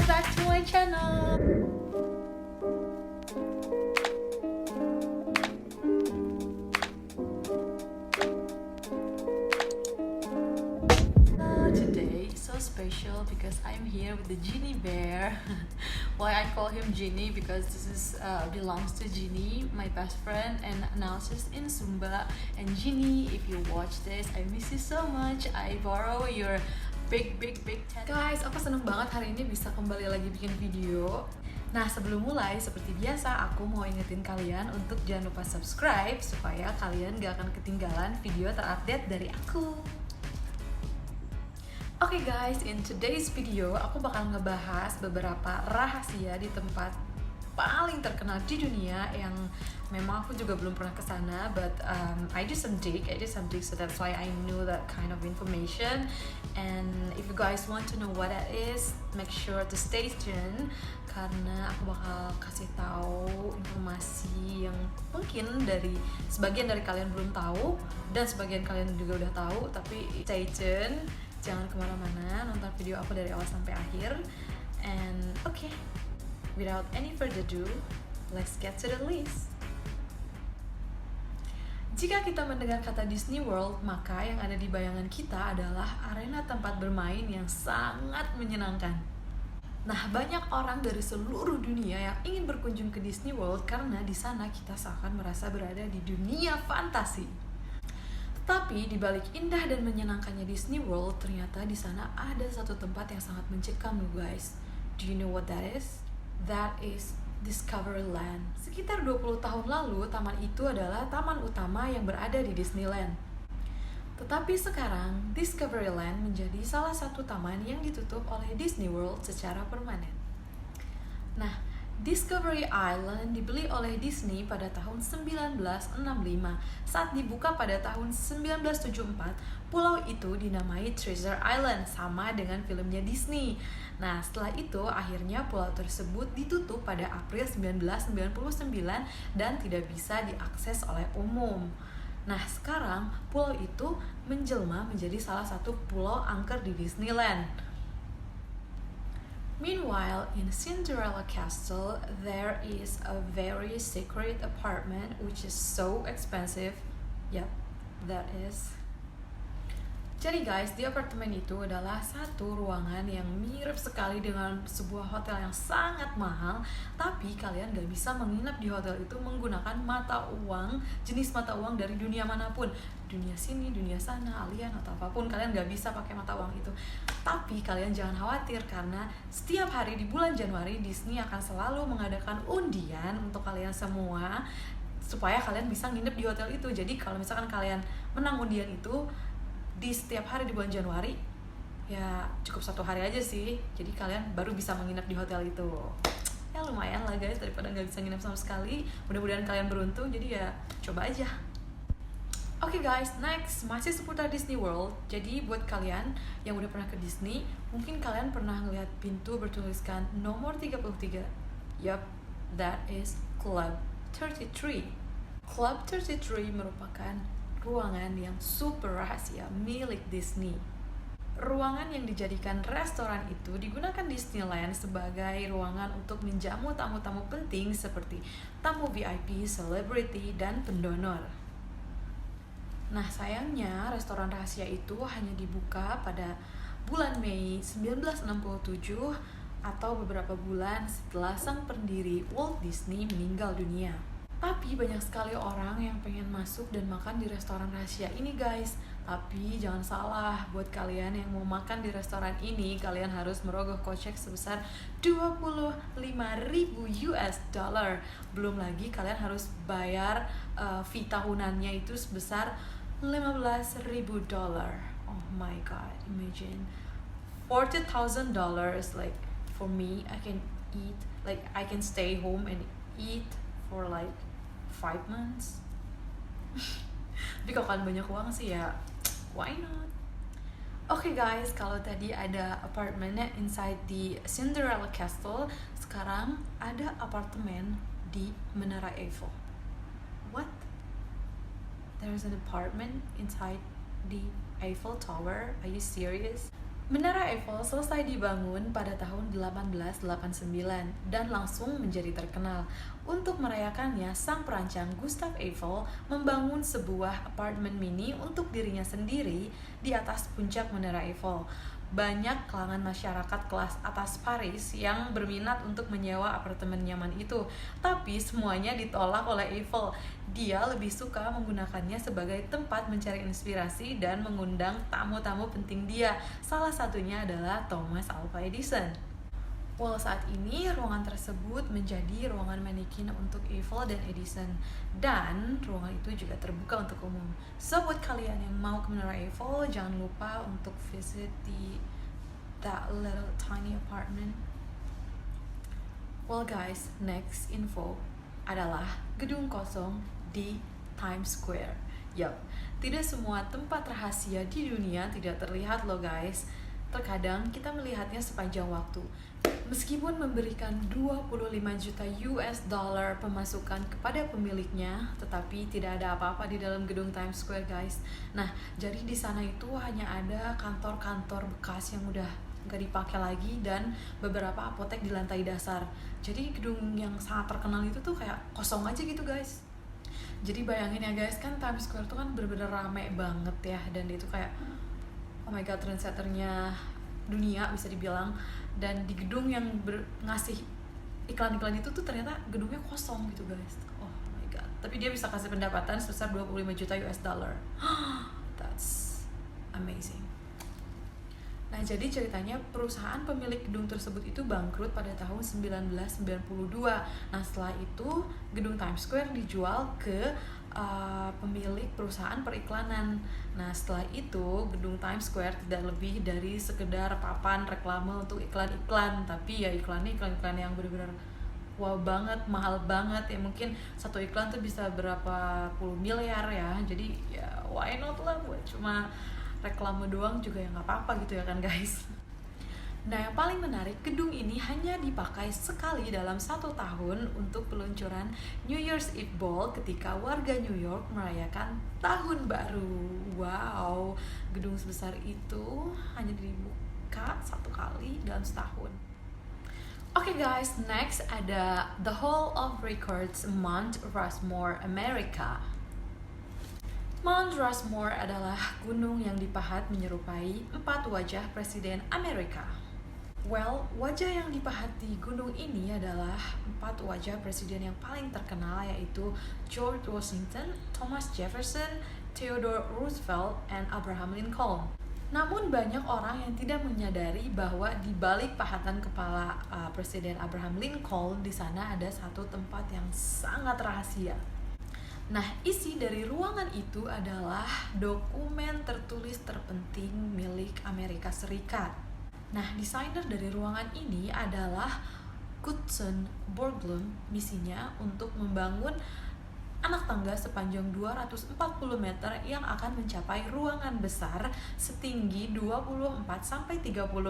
back to my channel. Today is so special because I'm here with the Genie Bear. Why I call him Genie? Because this is belongs to Genie, my best friend, and now she's in Sumba. And Genie, if you watch this, I miss you so much. I borrow your big tent. Guys, aku seneng banget hari ini bisa kembali lagi bikin video. Nah, sebelum mulai, seperti biasa, aku mau ingetin kalian untuk jangan lupa subscribe supaya kalian gak akan ketinggalan video terupdate dari aku. Oke guys, in today's video aku bakal ngebahas beberapa rahasia di tempat paling terkenal di dunia yang memang aku juga belum pernah kesana, but I do some dig, so that's why I know that kind of information. And if you guys want to know what that is, make sure to stay tuned karena aku bakal kasih tahu informasi yang mungkin dari sebagian dari kalian belum tahu dan sebagian kalian juga udah tahu, tapi stay tuned. Jangan kemana-mana, nonton video aku dari awal sampai akhir. And okay, without any further ado, let's get to the list. Jika kita mendengar kata Disney World, maka yang ada di bayangan kita adalah arena tempat bermain yang sangat menyenangkan. Nah, banyak orang dari seluruh dunia yang ingin berkunjung ke Disney World karena di sana kita seakan merasa berada di dunia fantasi. Tapi di balik indah dan menyenangkannya Disney World, ternyata di sana ada satu tempat yang sangat mencekam loh guys. Do you know what that is? That is Discoveryland. Sekitar 20 tahun lalu, taman itu adalah taman utama yang berada di Disneyland. Tetapi sekarang, Discoveryland menjadi salah satu taman yang ditutup oleh Disney World secara permanen. Nah, Discovery Island dibeli oleh Disney pada tahun 1965. Saat dibuka pada tahun 1974, pulau itu dinamai Treasure Island, sama dengan filmnya Disney. Nah, setelah itu akhirnya pulau tersebut ditutup pada April 1999 dan tidak bisa diakses oleh umum. Nah, sekarang pulau itu menjelma menjadi salah satu pulau angker di Disneyland. Meanwhile, in Cinderella Castle, there is a very secret apartment which is so expensive. Yep, that is. Jadi guys, di apartemen itu adalah satu ruangan yang mirip sekali dengan sebuah hotel yang sangat mahal. Tapi kalian gak bisa menginap di hotel itu menggunakan mata uang, jenis mata uang dari dunia manapun. Dunia sini, dunia sana, alien atau apapun, kalian gak bisa pakai mata uang itu. Tapi kalian jangan khawatir karena setiap hari di bulan Januari Disney akan selalu mengadakan undian untuk kalian semua supaya kalian bisa nginep di hotel itu. Jadi kalau misalkan kalian menang undian itu di setiap hari di bulan Januari, ya cukup satu hari aja sih, jadi kalian baru bisa menginap di hotel itu. Ya lumayan lah guys, daripada nggak bisa nginap sama sekali. Mudah-mudahan kalian beruntung, jadi ya coba aja. Oke guys, next, masih seputar Disney World. Jadi buat kalian yang udah pernah ke Disney, mungkin kalian pernah ngeliat pintu bertuliskan nomor 33. Yup, that is Club 33. Club 33 merupakan ruangan yang super rahasia milik Disney. Ruangan yang dijadikan restoran itu digunakan Disneyland sebagai ruangan untuk menjamu tamu-tamu penting seperti tamu VIP, selebriti, dan pendonor. Nah, sayangnya restoran rahasia itu hanya dibuka pada bulan Mei 1967 atau beberapa bulan setelah sang pendiri Walt Disney meninggal dunia. Tapi banyak sekali orang yang pengen masuk dan makan di restoran rahasia ini guys. Tapi jangan salah, buat kalian yang mau makan di restoran ini, kalian harus merogoh kocek sebesar 25.000 US dollar. Belum lagi kalian harus bayar fee tahunannya itu sebesar 15.000 dollar. Oh my god, imagine $40,000. Like for me, I can eat, like I can stay home and eat for like 5 months. Tapi kalau kalian banyak uang sih ya, why not? Oke guys, kalau tadi ada apartemennya inside di Cinderella Castle, sekarang ada apartemen di Menara Eiffel. What? There's an apartment inside the Eiffel Tower? Are you serious? Menara Eiffel selesai dibangun pada tahun 1889 dan langsung menjadi terkenal. Untuk merayakannya, sang perancang Gustave Eiffel membangun sebuah apartemen mini untuk dirinya sendiri di atas puncak Menara Eiffel. Banyak kalangan masyarakat kelas atas Paris yang berminat untuk menyewa apartemen nyaman itu, tapi semuanya ditolak oleh Eiffel. Dia lebih suka menggunakannya sebagai tempat mencari inspirasi dan mengundang tamu-tamu penting dia. Salah satunya adalah Thomas Alva Edison. Well, saat ini ruangan tersebut menjadi ruangan manekin untuk Eiffel dan Edison, dan ruangan itu juga terbuka untuk umum. So, buat kalian yang mau ke Menara Eiffel, jangan lupa untuk visit that little tiny apartment. Well guys, next info adalah gedung kosong di Times Square. Yup, tidak semua tempat rahasia di dunia tidak terlihat loh guys. Terkadang kita melihatnya sepanjang waktu. Meskipun memberikan 25 juta US dollar pemasukan kepada pemiliknya, tetapi tidak ada apa-apa di dalam gedung Times Square guys. Nah, jadi di sana itu hanya ada kantor-kantor bekas yang udah nggak dipakai lagi dan beberapa apotek di lantai dasar. Jadi gedung yang sangat terkenal itu tuh kayak kosong aja gitu guys. Jadi bayangin ya guys, kan Times Square tuh kan bener-bener rame banget ya, dan itu kayak oh my god, trendsetternya dunia bisa dibilang. Dan di gedung yang ngasih iklan-iklan itu tuh ternyata gedungnya kosong gitu guys. Oh my god, tapi dia bisa kasih pendapatan sebesar 25 juta US dollar. That's amazing. Nah, jadi ceritanya perusahaan pemilik gedung tersebut itu bangkrut pada tahun 1992. Nah, setelah itu gedung Times Square dijual ke pemilik perusahaan periklanan. Nah, setelah itu gedung Times Square tidak lebih dari sekedar papan reklame untuk iklan-iklan, tapi ya iklan-iklan yang benar-benar wow banget, mahal banget ya. Mungkin satu iklan tuh bisa berapa puluh miliar ya. Jadi ya why not lah, buat cuma reklame doang juga ya nggak apa-apa gitu ya kan guys. Nah, yang paling menarik, gedung ini hanya dipakai sekali dalam 1 tahun untuk peluncuran New Year's Eve Ball ketika warga New York merayakan Tahun Baru. Wow, gedung sebesar itu hanya dibuka 1 kali dalam setahun. Oke guys, next ada The Hall of Records Mount Rushmore, Amerika. Mount Rushmore adalah gunung yang dipahat menyerupai 4 wajah Presiden Amerika. Well, wajah yang dipahat di gunung ini adalah 4 wajah presiden yang paling terkenal, yaitu George Washington, Thomas Jefferson, Theodore Roosevelt, and Abraham Lincoln. Namun banyak orang yang tidak menyadari bahwa di balik pahatan kepala Presiden Abraham Lincoln, di sana ada satu tempat yang sangat rahasia. Nah, isi dari ruangan itu adalah dokumen tertulis terpenting milik Amerika Serikat. Nah, desainer dari ruangan ini adalah Knutson Borglum. Misinya untuk membangun anak tangga sepanjang 240 meter yang akan mencapai ruangan besar setinggi 24-30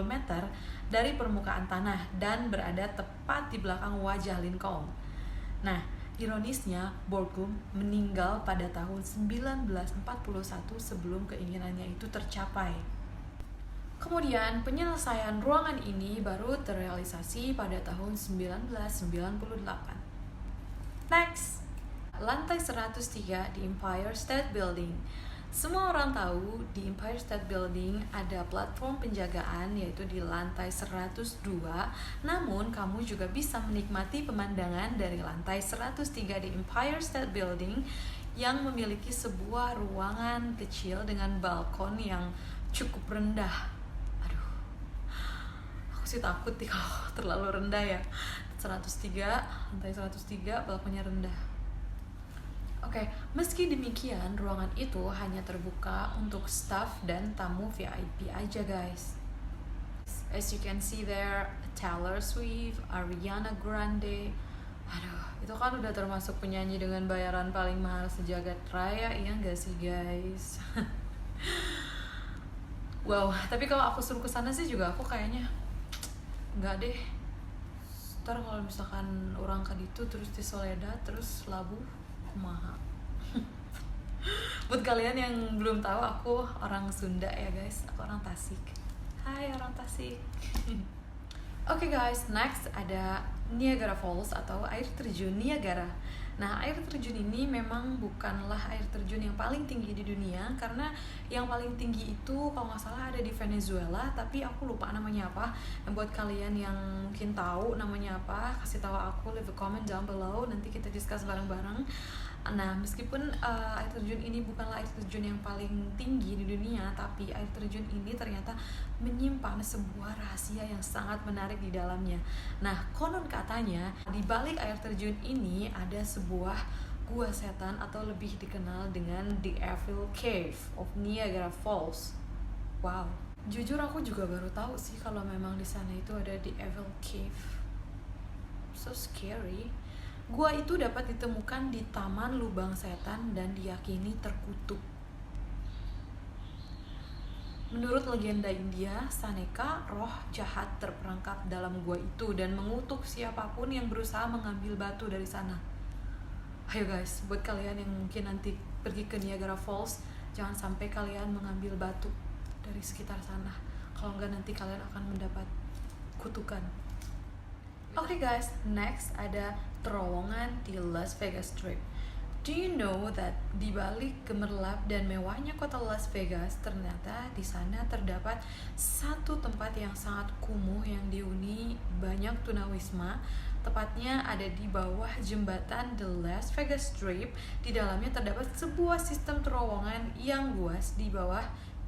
meter dari permukaan tanah dan berada tepat di belakang wajah Lincoln. Nah, ironisnya, Borglum meninggal pada tahun 1941 sebelum keinginannya itu tercapai. Kemudian, penyelesaian ruangan ini baru terrealisasi pada tahun 1998. Next, lantai 103 di Empire State Building. Semua orang tahu di Empire State Building ada platform penjagaan, yaitu di lantai 102. Namun, kamu juga bisa menikmati pemandangan dari lantai 103 di Empire State Building yang memiliki sebuah ruangan kecil dengan balkon yang cukup rendah. Sih takut nih kalau terlalu rendah ya. 103, lantai 103, balkonnya rendah. Oke, meski demikian ruangan itu hanya terbuka untuk staff dan tamu VIP aja guys. As you can see there, Taylor Swift, Ariana Grande. Aduh, itu kan udah termasuk penyanyi dengan bayaran paling mahal sejagat raya, iya gak sih guys? Wow, tapi kalau aku suruh kesana sih juga aku kayaknya enggak deh. Ntar kalau misalkan orang ke ditu terus di Soledad terus labu kumaha. Buat kalian yang belum tahu, aku orang Sunda ya guys, aku orang Tasik. Hai orang Tasik. Oke guys, next ada Niagara Falls atau air terjun Niagara. Nah, air terjun ini memang bukanlah air terjun yang paling tinggi di dunia, karena yang paling tinggi itu kalau nggak salah ada di Venezuela, tapi aku lupa namanya apa. Yang buat kalian yang mungkin tahu namanya apa, kasih tahu aku, leave a comment down below, nanti kita discuss bareng-bareng. Nah, meskipun air terjun ini bukanlah air terjun yang paling tinggi di dunia, tapi air terjun ini ternyata menyimpan sebuah rahasia yang sangat menarik di dalamnya. Nah, konon katanya di balik air terjun ini ada sebuah gua setan atau lebih dikenal dengan The Evil Cave of Niagara Falls. Wow, jujur aku juga baru tahu sih kalau memang di sana itu ada The Evil Cave. So scary. Gua itu dapat ditemukan di Taman Lubang Setan dan diyakini terkutuk. Menurut legenda India, Saneka, roh jahat terperangkap dalam gua itu dan mengutuk siapapun yang berusaha mengambil batu dari sana. Ayo guys, buat kalian yang mungkin nanti pergi ke Niagara Falls, jangan sampai kalian mengambil batu dari sekitar sana. Kalau enggak nanti kalian akan mendapat kutukan. Oke guys, next ada terowongan di Las Vegas Strip. Do you know that di balik gemerlap dan mewahnya kota Las Vegas, ternyata di sana terdapat satu tempat yang sangat kumuh yang dihuni banyak tunawisma. Tepatnya ada di bawah jembatan The Las Vegas Strip. Di dalamnya terdapat sebuah sistem terowongan yang luas di bawah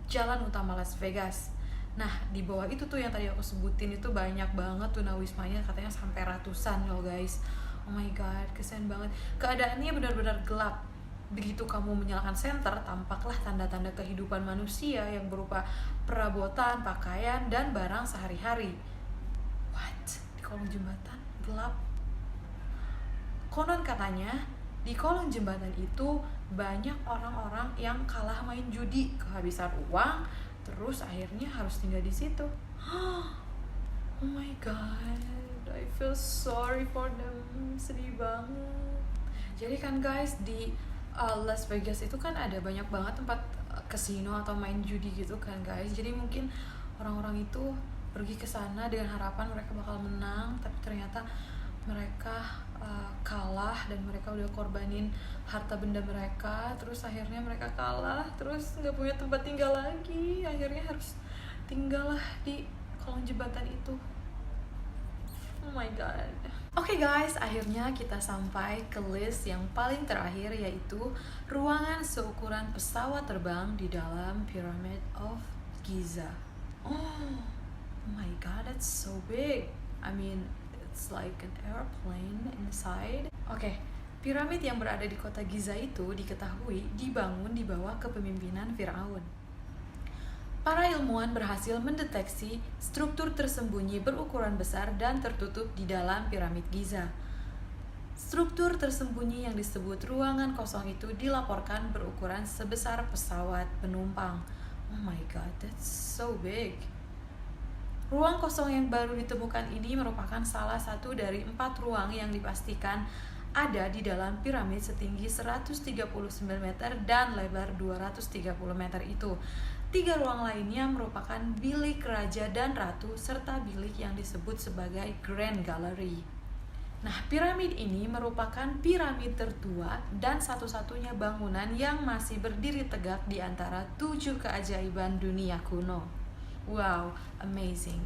jalan utama Las Vegas. Nah, di bawah itu tuh yang tadi aku sebutin itu banyak banget tunawismanya, katanya sampai ratusan loh guys. Oh my god, kesian banget. Keadaannya benar-benar gelap. Begitu kamu menyalakan senter, tampaklah tanda-tanda kehidupan manusia yang berupa perabotan, pakaian, dan barang sehari-hari. What? Di kolong jembatan? Gelap? Konon katanya, di kolong jembatan itu banyak orang-orang yang kalah main judi, kehabisan uang, terus akhirnya harus tinggal di situ. Oh my god, I feel sorry for them, sedih banget. Jadi kan guys, di Las Vegas itu kan ada banyak banget tempat kasino atau main judi gitu kan guys. Jadi mungkin orang-orang itu pergi ke sana dengan harapan mereka bakal menang, tapi ternyata mereka kalah dan mereka udah korbanin harta benda mereka, terus akhirnya mereka kalah, terus nggak punya tempat tinggal lagi, akhirnya harus tinggal lah di kolong jembatan itu. Oh my god. Oke guys, akhirnya kita sampai ke list yang paling terakhir, yaitu ruangan seukuran pesawat terbang di dalam Pyramid of Giza. Oh my god, that's so big. I mean, it's like an airplane inside. Oke, piramid yang berada di kota Giza itu diketahui dibangun di bawah kepemimpinan Firaun. Para ilmuwan berhasil mendeteksi struktur tersembunyi berukuran besar dan tertutup di dalam piramid Giza. Struktur tersembunyi yang disebut ruangan kosong itu dilaporkan berukuran sebesar pesawat penumpang. Oh my god, that's so big. Ruang kosong yang baru ditemukan ini merupakan salah satu dari 4 ruang yang dipastikan ada di dalam piramid setinggi 139 meter dan lebar 230 meter itu. 3 ruang lainnya merupakan bilik raja dan ratu serta bilik yang disebut sebagai Grand Gallery. Nah, piramid ini merupakan piramid tertua dan satu-satunya bangunan yang masih berdiri tegak di antara 7 keajaiban dunia kuno. Wow, amazing.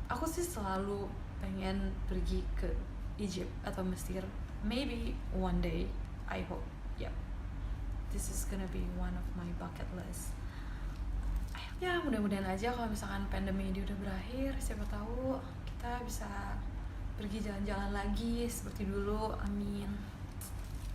Aku sih selalu pengen pergi ke Egypt atau Mesir. Maybe one day, I hope. Yep. This is gonna be one of my bucket list. Ya, mudah-mudahan aja kalau misalkan pandemi ini udah berakhir, siapa tahu kita bisa pergi jalan-jalan lagi seperti dulu. Amin.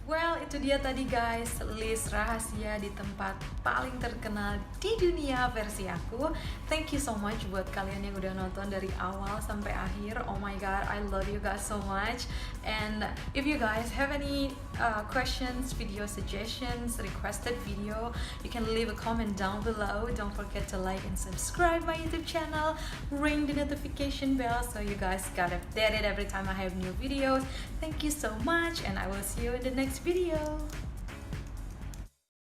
Well, itu dia tadi guys, list rahasia di tempat paling terkenal di dunia versi aku. Thank you so much buat kalian yang udah nonton dari awal sampai akhir. Oh my god, I love you guys so much. And if you guys have any questions, video suggestions, requested video, you can leave a comment down below. Don't forget to like and subscribe my YouTube channel. Ring the notification bell so you guys got updated every time I have new videos. Thank you so much, and I will see you in the next video.